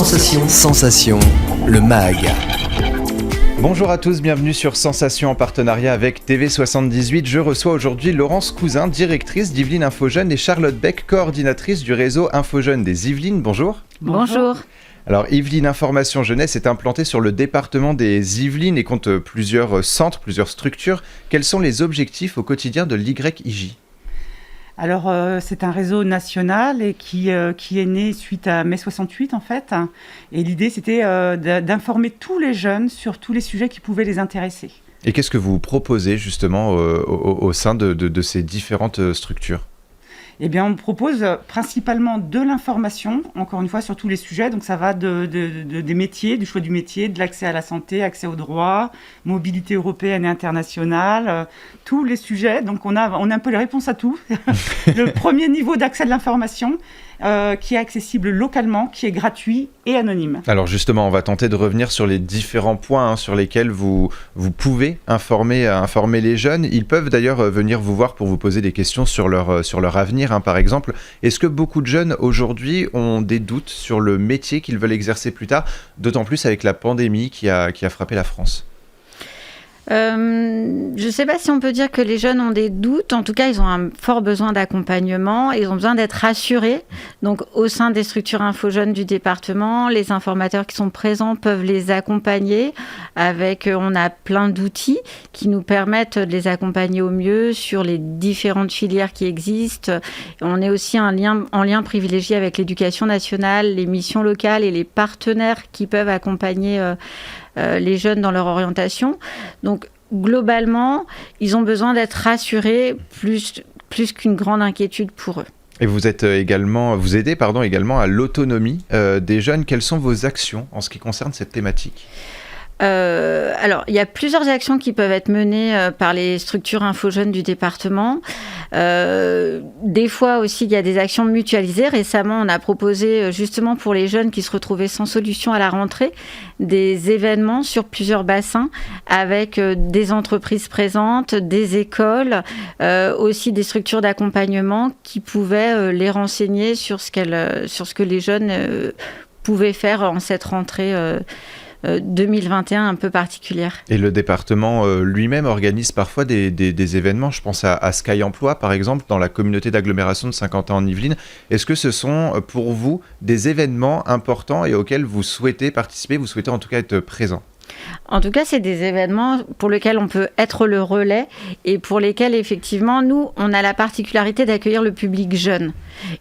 Sensation, le MAG. Bonjour à tous, bienvenue sur Sensation en partenariat avec TV78. Je reçois aujourd'hui Laurence Cousin, directrice d'Yvelines Info-Jeunes et Charlotte Beck, coordinatrice du réseau Info-Jeunes des Yvelines. Bonjour. Bonjour. Alors Yvelines Information Jeunesse est implantée sur le département des Yvelines et compte plusieurs centres, plusieurs structures. Quels sont les objectifs au quotidien de l'YIJ ? Alors, c'est un réseau national et qui est né suite à mai 68, en fait. Et l'idée, c'était d'informer tous les jeunes sur tous les sujets qui pouvaient les intéresser. Et qu'est-ce que vous proposez, justement, au sein de ces différentes structures ? Eh bien, on propose principalement de l'information, encore une fois, sur tous les sujets. Donc, ça va des métiers, du choix du métier, de l'accès à la santé, accès aux droits, mobilité européenne et internationale, tous les sujets. Donc, on a un peu les réponses à tout. Le premier niveau d'accès de l'information, qui est accessible localement, qui est gratuit et anonyme. Alors justement, on va tenter de revenir sur les différents points sur lesquels vous pouvez informer les jeunes. Ils peuvent d'ailleurs venir vous voir pour vous poser des questions sur leur avenir, par exemple. Est-ce que beaucoup de jeunes aujourd'hui ont des doutes sur le métier qu'ils veulent exercer plus tard, d'autant plus avec la pandémie qui a frappé la France ? Je ne sais pas si on peut dire que les jeunes ont des doutes. En tout cas, ils ont un fort besoin d'accompagnement. Ils ont besoin d'être rassurés. Donc, au sein des structures info-jeunes du département, les informateurs qui sont présents peuvent les accompagner. On a plein d'outils qui nous permettent de les accompagner au mieux sur les différentes filières qui existent. On est aussi en lien privilégié avec l'éducation nationale, les missions locales et les partenaires qui peuvent accompagner les jeunes dans leur orientation. Donc, globalement, ils ont besoin d'être rassurés plus qu'une grande inquiétude pour eux. Et vous aidez également à l'autonomie des jeunes. Quelles sont vos actions en ce qui concerne cette thématique ? Alors, il y a plusieurs actions qui peuvent être menées par les structures info-jeunes du département. Des fois aussi, il y a des actions mutualisées. Récemment, on a proposé justement pour les jeunes qui se retrouvaient sans solution à la rentrée, des événements sur plusieurs bassins avec des entreprises présentes, des écoles, aussi des structures d'accompagnement qui pouvaient les renseigner sur ce que les jeunes pouvaient faire en cette rentrée 2021 un peu particulière. Et le département lui-même organise parfois des événements, je pense à Sky Emploi par exemple, dans la communauté d'agglomération de Saint-Quentin en Yvelines. Est-ce que ce sont pour vous des événements importants et auxquels vous souhaitez participer, vous souhaitez en tout cas être présent ? En tout cas, c'est des événements pour lesquels on peut être le relais et pour lesquels, effectivement, nous, on a la particularité d'accueillir le public jeune.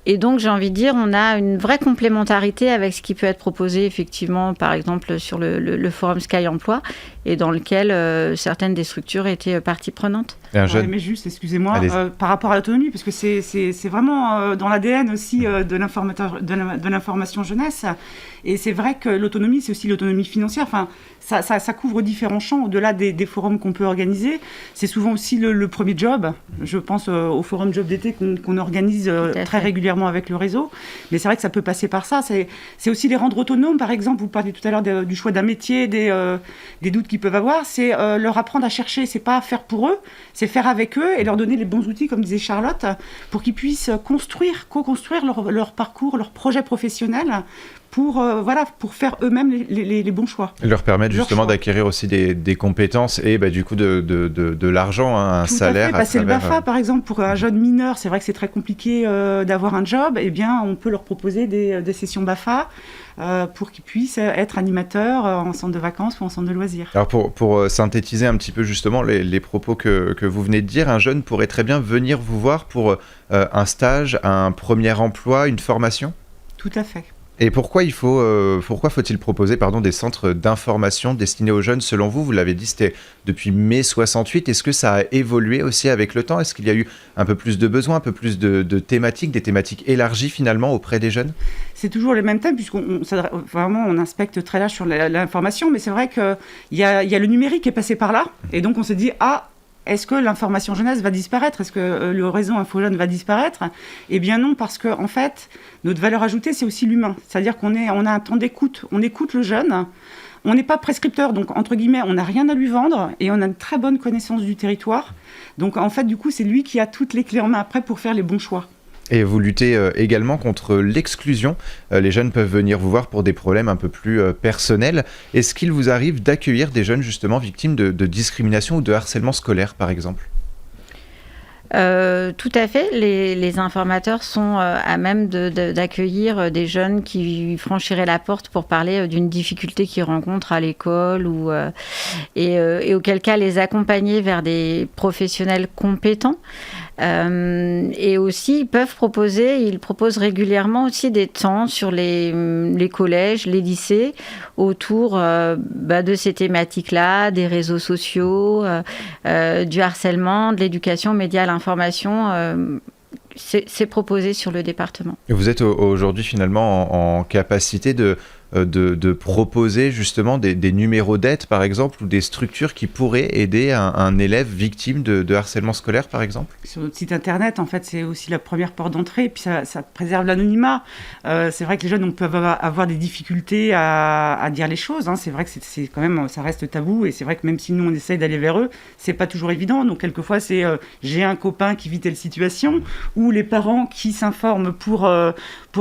Et donc, j'ai envie de dire, on a une vraie complémentarité avec ce qui peut être proposé, effectivement, par exemple, sur le forum Sky Emploi, et dans lequel certaines des structures étaient partie prenante. Mais juste, excusez-moi, par rapport à l'autonomie, parce que c'est vraiment dans l'ADN aussi de l'information jeunesse. Et c'est vrai que l'autonomie, c'est aussi l'autonomie financière. Enfin, ça couvre différents champs au-delà des forums qu'on peut organiser. C'est souvent aussi le premier job. Je pense au forum job d'été qu'on organise très régulièrement avec le réseau. Mais c'est vrai que ça peut passer par ça. C'est aussi les rendre autonomes. Par exemple, vous parliez tout à l'heure du choix d'un métier, des doutes qu'ils peuvent avoir. C'est leur apprendre à chercher. C'est pas faire pour eux, c'est faire avec eux et leur donner les bons outils, comme disait Charlotte, pour qu'ils puissent co-construire leur parcours, leur projet professionnel pour faire eux-mêmes les bons choix. Et leur permettre justement d'acquérir aussi des compétences et du coup de l'argent, un tout salaire. Tout à fait. Passer le BAFA, par exemple, pour un jeune mineur, c'est vrai que c'est très compliqué d'avoir un job. Eh bien, on peut leur proposer des sessions BAFA pour qu'ils puissent être animateurs en centre de vacances ou en centre de loisirs. Alors pour synthétiser un petit peu justement les propos que vous venez de dire, un jeune pourrait très bien venir vous voir pour un stage, un premier emploi, une formation ? Tout à fait. Et pourquoi faut-il proposer des centres d'information destinés aux jeunes selon vous ? Vous l'avez dit, c'était depuis mai 68. Est-ce que ça a évolué aussi avec le temps ? Est-ce qu'il y a eu un peu plus de besoins, un peu plus de thématiques, des thématiques élargies finalement auprès des jeunes ? C'est toujours les mêmes thèmes puisqu'on inspecte très large sur l'information, mais c'est vrai qu'il y a le numérique qui est passé par là et donc on s'est dit est-ce que l'information jeunesse va disparaître ? Est-ce que le réseau Info-Jeunes va disparaître ? Eh bien non, parce qu'en fait, notre valeur ajoutée, c'est aussi l'humain. C'est-à-dire qu'on a un temps d'écoute. On écoute le jeune. On n'est pas prescripteur, donc entre guillemets, on n'a rien à lui vendre et on a une très bonne connaissance du territoire. Donc en fait, du coup, c'est lui qui a toutes les clés en main après pour faire les bons choix. Et vous luttez également contre l'exclusion. Les jeunes peuvent venir vous voir pour des problèmes un peu plus personnels. Est-ce qu'il vous arrive d'accueillir des jeunes justement victimes de discrimination ou de harcèlement scolaire, par exemple ? Tout à fait. Les informateurs sont à même d'accueillir des jeunes qui franchiraient la porte pour parler d'une difficulté qu'ils rencontrent à l'école et auquel cas les accompagner vers des professionnels compétents. Et aussi, ils proposent régulièrement aussi des temps sur les collèges, les lycées, autour de ces thématiques-là, des réseaux sociaux, du harcèlement, de l'éducation, médias, l'information. C'est proposé sur le département. Et vous êtes aujourd'hui finalement en capacité de proposer justement des numéros d'aide, par exemple, ou des structures qui pourraient aider un élève victime de harcèlement scolaire, par exemple ? Sur notre site internet, en fait, c'est aussi la première porte d'entrée, et puis ça préserve l'anonymat. C'est vrai que les jeunes peuvent avoir des difficultés à dire les choses. C'est vrai que c'est quand même, ça reste tabou, et c'est vrai que même si nous on essaye d'aller vers eux, c'est pas toujours évident. Donc quelquefois c'est j'ai un copain qui vit telle situation, ou les parents qui s'informent pour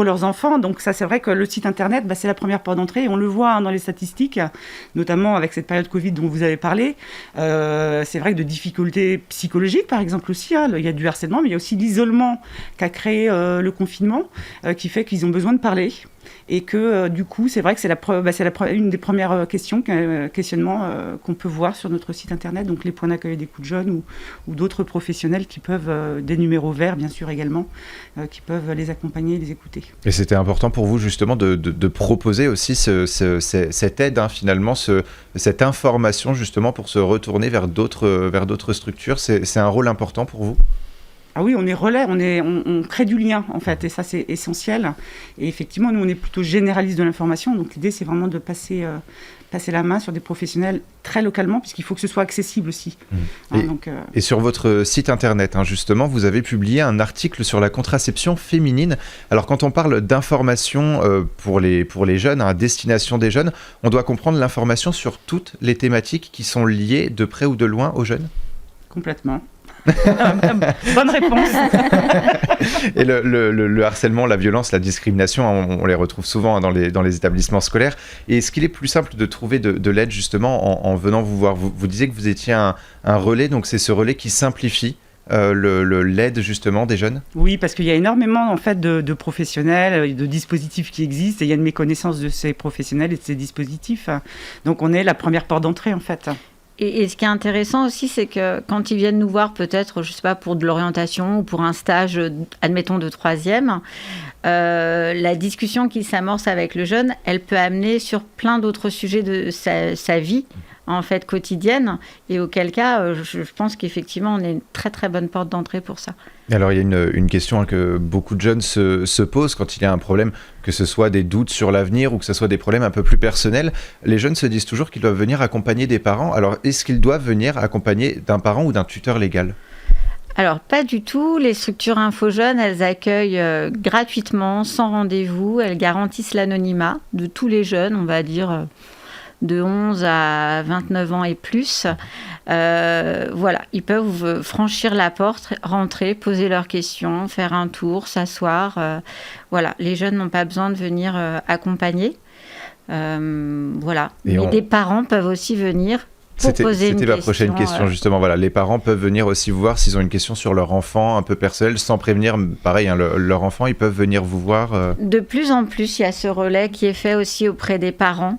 leurs enfants. Donc ça, c'est vrai que le site internet, c'est la première porte d'entrée, et on le voit dans les statistiques, notamment avec cette période Covid dont vous avez parlé. C'est vrai que de difficultés psychologiques, par exemple aussi, il y a du harcèlement, mais il y a aussi l'isolement qu'a créé le confinement, qui fait qu'ils ont besoin de parler. Et que du coup, c'est vrai que c'est une des premières questionnements qu'on peut voir sur notre site internet, donc les points d'accueil des coups de jeunes ou d'autres professionnels qui peuvent, des numéros verts bien sûr également, qui peuvent les accompagner et les écouter. Et c'était important pour vous justement de proposer aussi cette aide, finalement, cette information justement pour se retourner vers d'autres structures. C'est un rôle important pour vous ? Ah oui, on est relais, on crée du lien en fait, et ça c'est essentiel. Et effectivement, nous on est plutôt généraliste de l'information, donc l'idée c'est vraiment de passer la main sur des professionnels très localement, puisqu'il faut que ce soit accessible aussi. Et sur votre site internet, justement, vous avez publié un article sur la contraception féminine. Alors quand on parle d'information pour les jeunes, à destination des jeunes, on doit comprendre l'information sur toutes les thématiques qui sont liées de près ou de loin aux jeunes ? Complètement. Bonne réponse. Et le harcèlement, la violence, la discrimination, on les retrouve souvent dans les établissements scolaires. Et est-ce qu'il est plus simple de trouver de l'aide justement en venant vous voir ? Vous disiez que vous étiez un relais, donc c'est ce relais qui simplifie l'aide justement des jeunes ? Oui, parce qu'il y a énormément en fait de professionnels, de dispositifs qui existent, et il y a une méconnaissance de ces professionnels et de ces dispositifs. Donc on est la première porte d'entrée en fait. Et ce qui est intéressant aussi, c'est que quand ils viennent nous voir, peut-être, je ne sais pas, pour de l'orientation ou pour un stage, admettons, de 3e, la discussion qui s'amorce avec le jeune, elle peut amener sur plein d'autres sujets de sa vie, en fait, quotidienne. Et auquel cas, je pense qu'effectivement, on est une très, très bonne porte d'entrée pour ça. Alors, il y a une question que beaucoup de jeunes se posent quand il y a un problème, que ce soit des doutes sur l'avenir ou que ce soit des problèmes un peu plus personnels. Les jeunes se disent toujours qu'ils doivent venir accompagner des parents. Alors, est-ce qu'ils doivent venir accompagner d'un parent ou d'un tuteur légal ? Alors, pas du tout. Les structures InfoJeunes, elles accueillent gratuitement, sans rendez-vous. Elles garantissent l'anonymat de tous les jeunes, on va dire de 11 à 29 ans et plus. Voilà, ils peuvent franchir la porte, rentrer, poser leurs questions, faire un tour, s'asseoir. Voilà, les jeunes n'ont pas besoin de venir accompagner. Voilà, mais des parents peuvent aussi venir. C'était ma prochaine question, justement. Voilà, les parents peuvent venir aussi vous voir s'ils ont une question sur leur enfant un peu personnelle, sans prévenir. Pareil, leur enfant, ils peuvent venir vous voir. De plus en plus, il y a ce relais qui est fait aussi auprès des parents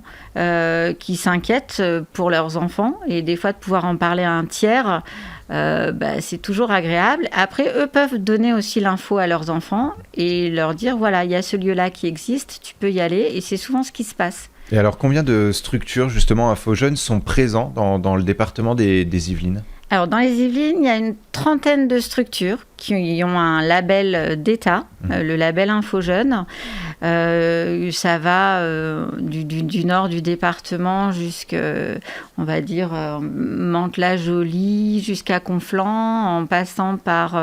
qui s'inquiètent pour leurs enfants. Et des fois, de pouvoir en parler à un tiers, c'est toujours agréable. Après, eux peuvent donner aussi l'info à leurs enfants et leur dire, voilà, il y a ce lieu-là qui existe, tu peux y aller. Et c'est souvent ce qui se passe. Et alors, combien de structures, justement, InfoJeunes sont présents dans le département des Yvelines ? Alors, dans les Yvelines, il y a une 30aine de structures qui ont un label d'État, le label InfoJeunes. Ça va du nord du département jusqu'à, on va dire, Mantes-la-Jolie, jusqu'à Conflans, en passant par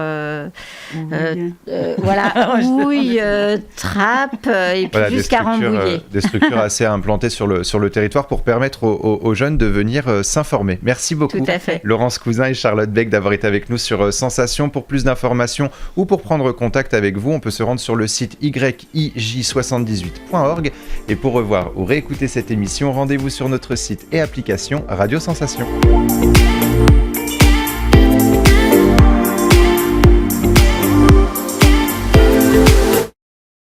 Houille, Trappes, et puis jusqu'à Rambouillet. Des structures assez implantées sur le territoire pour permettre aux jeunes de venir s'informer. Merci beaucoup, Tout à fait. Laurence Cousin et Charlotte Beck, d'avoir été avec nous sur Sensation. Pour plus d'informations, d'informations ou pour prendre contact avec vous, on peut se rendre sur le site yij78.org. Et pour revoir ou réécouter cette émission, rendez-vous sur notre site et application Radio Sensation.